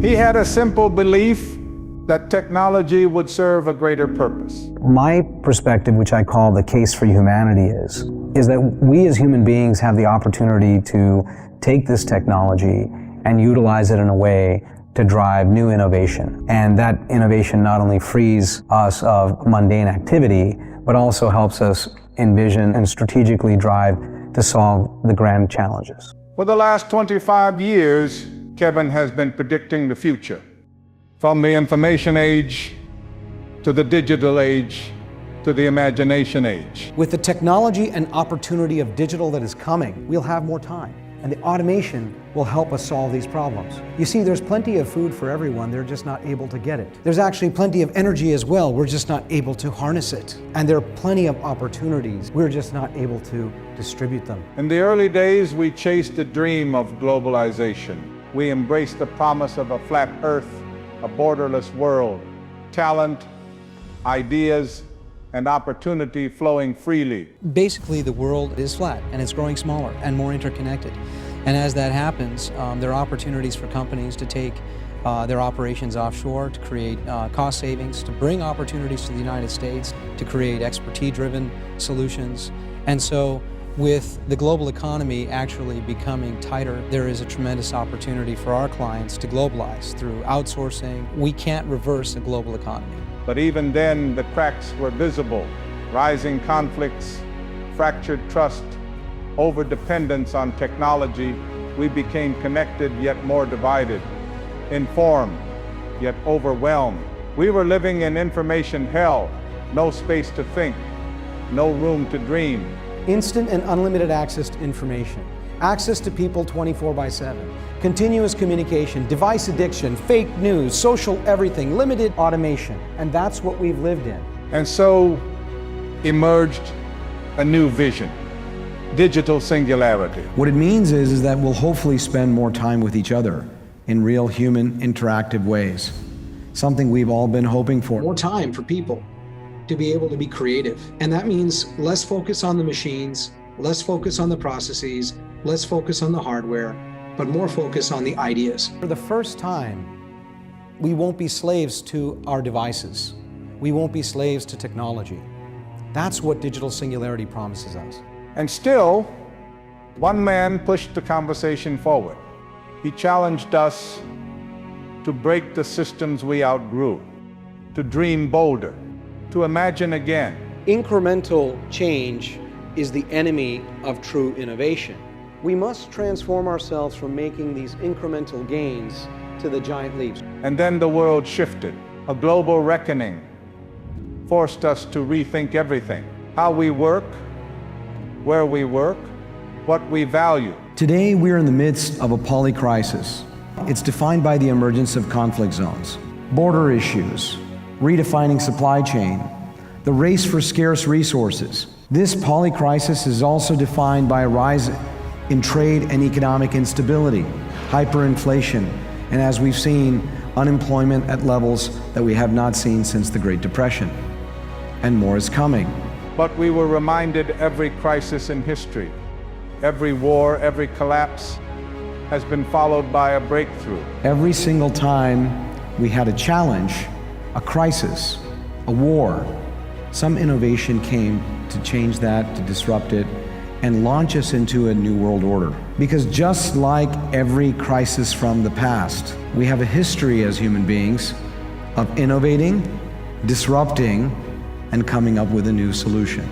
He had a simple belief that technology would serve a greater purpose. My perspective, which I call the case for humanity, is that we as human beings have the opportunity to take this technology and utilize it in a way to drive new innovation. And that innovation not only frees us of mundane activity, but also helps us envision and strategically drive to solve the grand challenges. For the last 25 years, Kevin has been predicting the future. From the information age, to the digital age, to the imagination age. With the technology and opportunity of digital that is coming, we'll have more time. And the automation will help us solve these problems. You see, there's plenty of food for everyone, they're just not able to get it. There's actually plenty of energy as well, we're just not able to harness it. And there are plenty of opportunities, we're just not able to distribute them. In the early days, we chased the dream of globalization. We embraced the promise of a flat earth, a borderless world, talent, ideas, and opportunity flowing freely. Basically, the world is flat and it's growing smaller and more interconnected. And as that happens, there are opportunities for companies to take their operations offshore, to create cost savings, to bring opportunities to the United States, to create expertise-driven solutions. And so, with the global economy actually becoming tighter, there is a tremendous opportunity for our clients to globalize through outsourcing. We can't reverse a global economy. But even then, the cracks were visible. Rising conflicts, fractured trust, overdependence on technology. We became connected yet more divided, informed yet overwhelmed. We were living in information hell, no space to think, no room to dream. Instant and unlimited access to information, access to people 24/7, continuous communication, device addiction, fake news, social everything, limited automation. And that's what we've lived in. And so emerged a new vision, digital singularity. What it means is that we'll hopefully spend more time with each other in real human interactive ways. Something we've all been hoping for. More time for people to be able to be creative. And that means less focus on the machines, less focus on the processes, less focus on the hardware, but more focus on the ideas. For the first time, we won't be slaves to our devices. We won't be slaves to technology. That's what digital singularity promises us. And still, one man pushed the conversation forward. He challenged us to break the systems we outgrew, to dream bolder, to imagine again. Incremental change is the enemy of true innovation. We must transform ourselves from making these incremental gains to the giant leaps. And then the world shifted. A global reckoning forced us to rethink everything. How we work, where we work, what we value. Today, we're in the midst of a polycrisis. It's defined by the emergence of conflict zones, border issues, redefining supply chain, the race for scarce resources. This polycrisis is also defined by a rise in trade and economic instability, hyperinflation, and as we've seen, unemployment at levels that we have not seen since the Great Depression. And more is coming. But we were reminded every crisis in history, every war, every collapse has been followed by a breakthrough. Every single time we had a challenge, a crisis, a war, some innovation came to change that, to disrupt it, and launch us into a new world order. Because just like every crisis from the past, we have a history as human beings of innovating, disrupting, and coming up with a new solution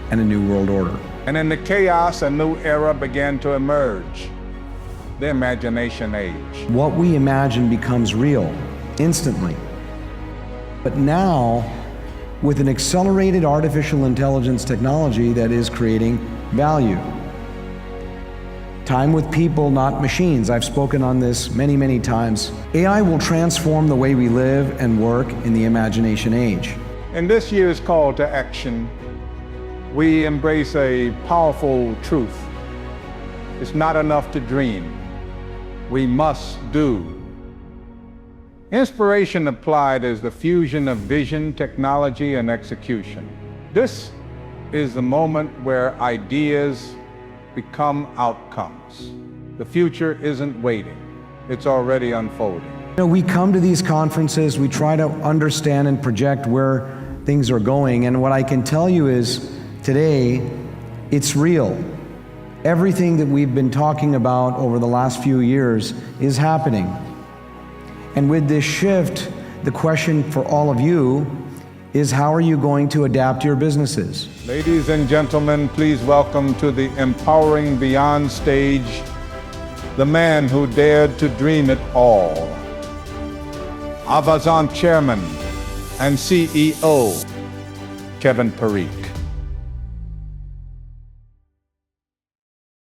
and a new world order. And in the chaos, a new era began to emerge, the imagination age. What we imagine becomes real instantly. But now, with an accelerated artificial intelligence technology that is creating value. Time with people, not machines. I've spoken on this many, many times. AI will transform the way we live and work in the imagination age. In this year's call to action, we embrace a powerful truth. It's not enough to dream. We must do. Inspiration applied is the fusion of vision, technology, and execution. This is the moment where ideas become outcomes. The future isn't waiting. It's already unfolding. You know, we come to these conferences, we try to understand and project where things are going, and what I can tell you is today, it's real. Everything that we've been talking about over the last few years is happening. And with this shift, the question for all of you is, how are you going to adapt your businesses? Ladies and gentlemen, please welcome to the Empowering Beyond stage, the man who dared to dream it all. Avazon Chairman and CEO, Kevin Parikh.